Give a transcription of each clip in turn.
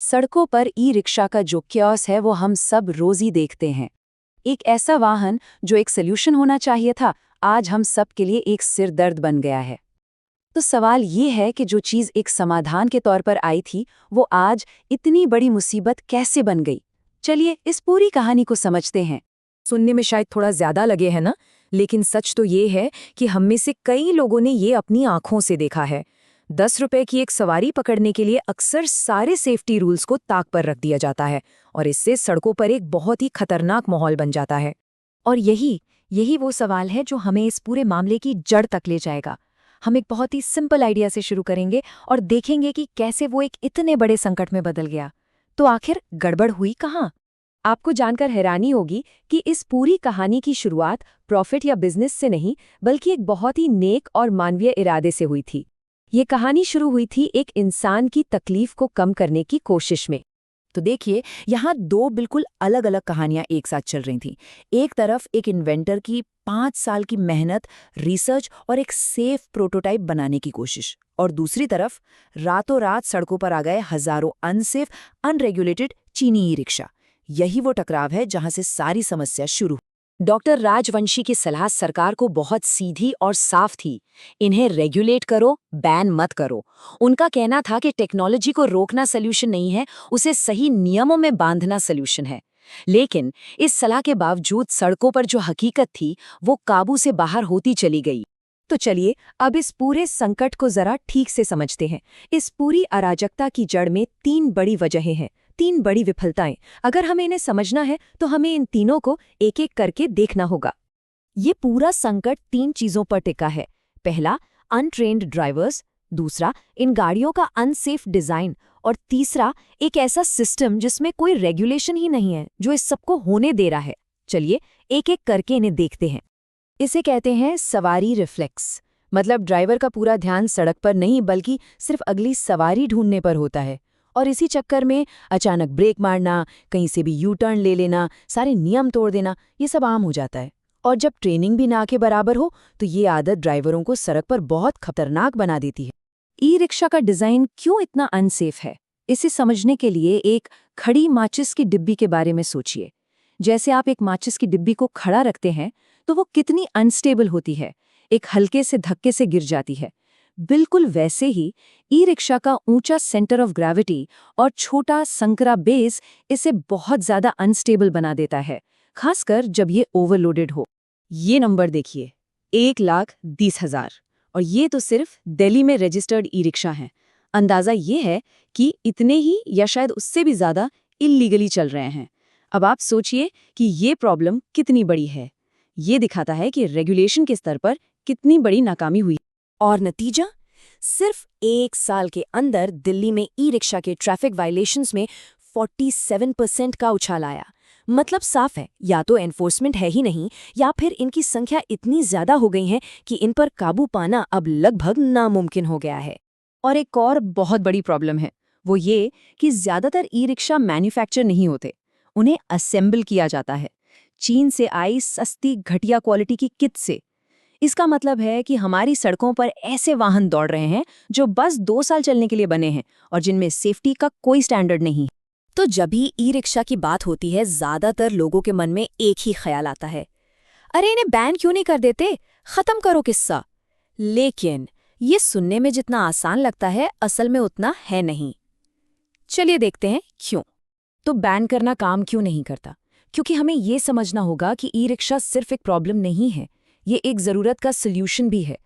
सड़कों पर e rickshaw का जो क्योस है वो हम सब रोज ही देखते हैं। एक ऐसा वाहन जो एक सोल्यूशन होना चाहिए था, आज हम सब के लिए एक सिरदर्द बन गया है। तो सवाल ये है कि जो चीज़ एक समाधान के तौर पर आई थी, वो आज इतनी बड़ी मुसीबत कैसे बन गई? चलिए इस पूरी कहानी को समझते हैं। सुनने में शायद थोड़ा ज्यादा लगे है ना, लेकिन सच तो ये है कि हम में से कई लोगों ने ये अपनी आंखों से देखा है। 10 रुपए की एक सवारी पकड़ने के लिए अक्सर सारे सेफ्टी रूल्स को ताक पर रख दिया जाता है और इससे सड़कों पर एक बहुत ही खतरनाक माहौल बन जाता है। और यही यही वो सवाल है जो हमें इस पूरे मामले की जड़ तक ले जाएगा। हम एक बहुत ही सिंपल आइडिया से शुरू करेंगे और देखेंगे कि कैसे वो एक इतने बड़े संकट में बदल गया। तो आखिर गड़बड़ हुई कहाँ? आपको जानकर हैरानी होगी कि इस पूरी कहानी की शुरुआत प्रॉफिट या बिजनेस से नहीं, बल्कि एक बहुत ही नेक और मानवीय इरादे से हुई थी। ये कहानी शुरू हुई थी एक इंसान की तकलीफ को कम करने की कोशिश में। तो देखिए, यहाँ दो बिल्कुल अलग अलग कहानियां एक साथ चल रही थीं। एक तरफ एक इन्वेंटर की 5 साल की मेहनत, रिसर्च और एक सेफ प्रोटोटाइप बनाने की कोशिश, और दूसरी तरफ रातों रात सड़कों पर आ गए हजारों अनसेफ, अनरेगुलेटेड चीनी ई रिक्शा। यही वो टकराव है जहां से सारी समस्या शुरू। डॉक्टर राजवंशी की सलाह सरकार को बहुत सीधी और साफ थी। इन्हें रेगुलेट करो, बैन मत करो। उनका कहना था कि टेक्नोलॉजी को रोकना सल्यूशन नहीं है, उसे सही नियमों में बांधना सल्यूशन है। लेकिन इस सलाह के बावजूद सड़कों पर जो हकीकत थी, वो काबू से बाहर होती चली गई। तो चलिए अब इस पूरे संकट को जरा ठीक से समझते हैं। इस पूरी अराजकता की जड़ में 3 बड़ी वजहें हैं, 3 बड़ी विफलताएं। अगर हमें इन्हें समझना है तो हमें इन तीनों को एक एक करके देखना होगा। ये पूरा संकट 3 चीजों पर टिका है। पहला, अनट्रेन्ड ड्राइवर्स। दूसरा, इन गाड़ियों का अनसेफ डिजाइन। और तीसरा, एक ऐसा सिस्टम जिसमें कोई रेगुलेशन ही नहीं है, जो इस सबको होने दे रहा है। चलिए एक एक करके इन्हें देखते हैं। इसे कहते हैं सवारी रिफ्लेक्स। मतलब ड्राइवर का पूरा ध्यान सड़क पर नहीं, बल्कि सिर्फ अगली सवारी ढूंढने पर होता है। और इसी चक्कर में अचानक ब्रेक मारना, कहीं से भी यू टर्न ले लेना, सारे नियम तोड़ देना, ये सब आम हो जाता है। और जब ट्रेनिंग भी ना के बराबर हो, तो ये आदत ड्राइवरों को सड़क पर बहुत खतरनाक बना देती है। ई रिक्शा का डिज़ाइन क्यों इतना अनसेफ है? इसे समझने के लिए एक खड़ी माचिस की डिब्बी के बारे में सोचिए। जैसे आप एक माचिस की डिब्बी को खड़ा रखते हैं, तो वो कितनी अनस्टेबल होती है, एक हल्के से धक्के से गिर जाती है। बिल्कुल वैसे ही ई रिक्शा का ऊंचा सेंटर ऑफ ग्रेविटी और छोटा संकरा बेस इसे बहुत ज्यादा अनस्टेबल बना देता है, खासकर जब ये ओवरलोडेड हो। ये नंबर देखिए, 1,20,000। और ये तो सिर्फ दिल्ली में रजिस्टर्ड ई रिक्शा हैं। अंदाजा ये है कि इतने ही या शायद उससे भी ज्यादा इल्लीगली चल रहे हैं। अब आप सोचिए कि ये प्रॉब्लम कितनी बड़ी है। ये दिखाता है कि रेगुलेशन के स्तर पर कितनी बड़ी नाकामी हुई। और नतीजा, सिर्फ 1 साल के अंदर दिल्ली में ई रिक्शा के ट्रैफिक वायलेशंस में 47% का उछाल आया। मतलब साफ है, या तो एनफोर्समेंट है ही नहीं, या फिर इनकी संख्या इतनी ज्यादा हो गई है कि इन पर काबू पाना अब लगभग नामुमकिन हो गया है। और एक और बहुत बड़ी प्रॉब्लम है, वो ये कि ज्यादातर ई रिक्शा मैन्युफैक्चर नहीं होते, उन्हें असेंबल किया जाता है, चीन से आई सस्ती घटिया क्वालिटी की किट से। इसका मतलब है कि हमारी सड़कों पर ऐसे वाहन दौड़ रहे हैं जो बस 2 साल चलने के लिए बने हैं और जिनमें सेफ्टी का कोई स्टैंडर्ड नहीं। तो जब भी ई रिक्शा की बात होती है, ज्यादातर लोगों के मन में एक ही ख्याल आता है, अरे इन्हें बैन क्यों नहीं कर देते, खत्म करो किस्सा। लेकिन ये सुनने में जितना आसान लगता है, असल में उतना है नहीं। चलिए देखते हैं क्यों। तो बैन करना काम क्यों नहीं करता? क्योंकि हमें ये समझना होगा कि ई रिक्शा सिर्फ एक प्रॉब्लम नहीं है, ये एक ज़रूरत का सल्यूशन भी है।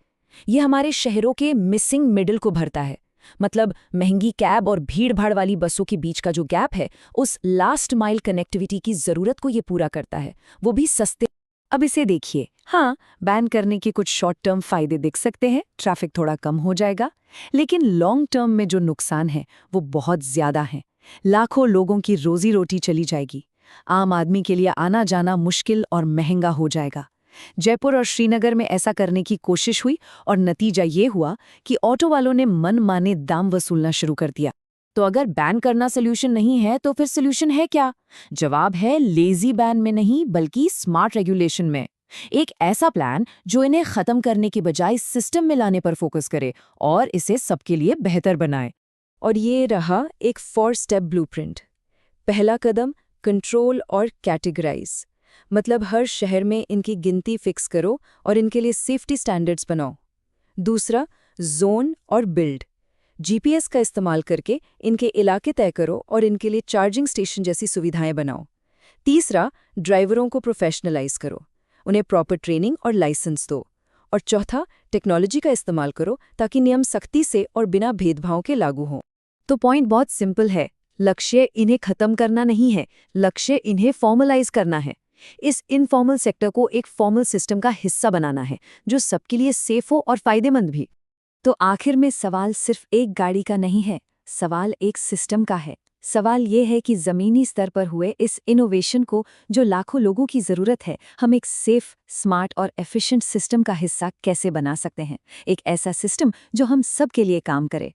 ये हमारे शहरों के मिसिंग मिडिल को भरता है। मतलब महंगी कैब और भीड़-भाड़ वाली बसों के बीच का जो गैप है, उस लास्ट माइल कनेक्टिविटी की ज़रूरत को ये पूरा करता है, वो भी सस्ते। अब इसे देखिए, हाँ, बैन करने के कुछ शॉर्ट टर्म फायदे दिख सकते हैं, ट्रैफिक थोड़ा कम हो जाएगा, लेकिन लॉन्ग टर्म में जो नुकसान है वो बहुत ज़्यादा है। लाखों लोगों की रोजी रोटी चली जाएगी, आम आदमी के लिए आना जाना मुश्किल और महंगा हो जाएगा। जयपुर और श्रीनगर में ऐसा करने की कोशिश हुई और नतीजा ये हुआ कि ऑटो वालों ने मनमाने दाम वसूलना शुरू कर दिया। तो अगर बैन करना सल्यूशन नहीं है, तो फिर सल्यूशन है क्या? जवाब है लेजी बैन में नहीं, बल्कि स्मार्ट रेगुलेशन में। एक ऐसा प्लान जो इन्हें खत्म करने की बजाय सिस्टम में लाने पर फोकस करे और इसे सबके लिए बेहतर बनाए। और ये रहा एक 4 स्टेप ब्लूप्रिंट। पहला कदम, कंट्रोल और कैटेगराइज, मतलब हर शहर में इनकी गिनती फिक्स करो और इनके लिए सेफ्टी स्टैंडर्ड्स बनाओ। दूसरा, जोन और बिल्ड, जीपीएस का इस्तेमाल करके इनके इलाके तय करो और इनके लिए चार्जिंग स्टेशन जैसी सुविधाएं बनाओ। तीसरा, ड्राइवरों को प्रोफेशनलाइज करो, उन्हें प्रॉपर ट्रेनिंग और लाइसेंस दो। और चौथा, टेक्नोलॉजी का इस्तेमाल करो ताकि नियम सख्ती से और बिना भेदभाव के लागू हों। तो पॉइंट बहुत सिंपल है, लक्ष्य इन्हें खत्म करना नहीं है, लक्ष्य इन्हें फॉर्मलाइज करना है। इस इनफॉर्मल सेक्टर को एक फॉर्मल सिस्टम का हिस्सा बनाना है, जो सबके लिए सेफ हो और फायदेमंद भी। तो आखिर में सवाल सिर्फ एक गाड़ी का नहीं है, सवाल एक सिस्टम का है। सवाल ये है कि ज़मीनी स्तर पर हुए इस इनोवेशन को, जो लाखों लोगों की ज़रूरत है, हम एक सेफ, स्मार्ट और एफिशिएंट सिस्टम का हिस्सा कैसे बना सकते हैं। एक ऐसा सिस्टम जो हम सब के लिए काम करे।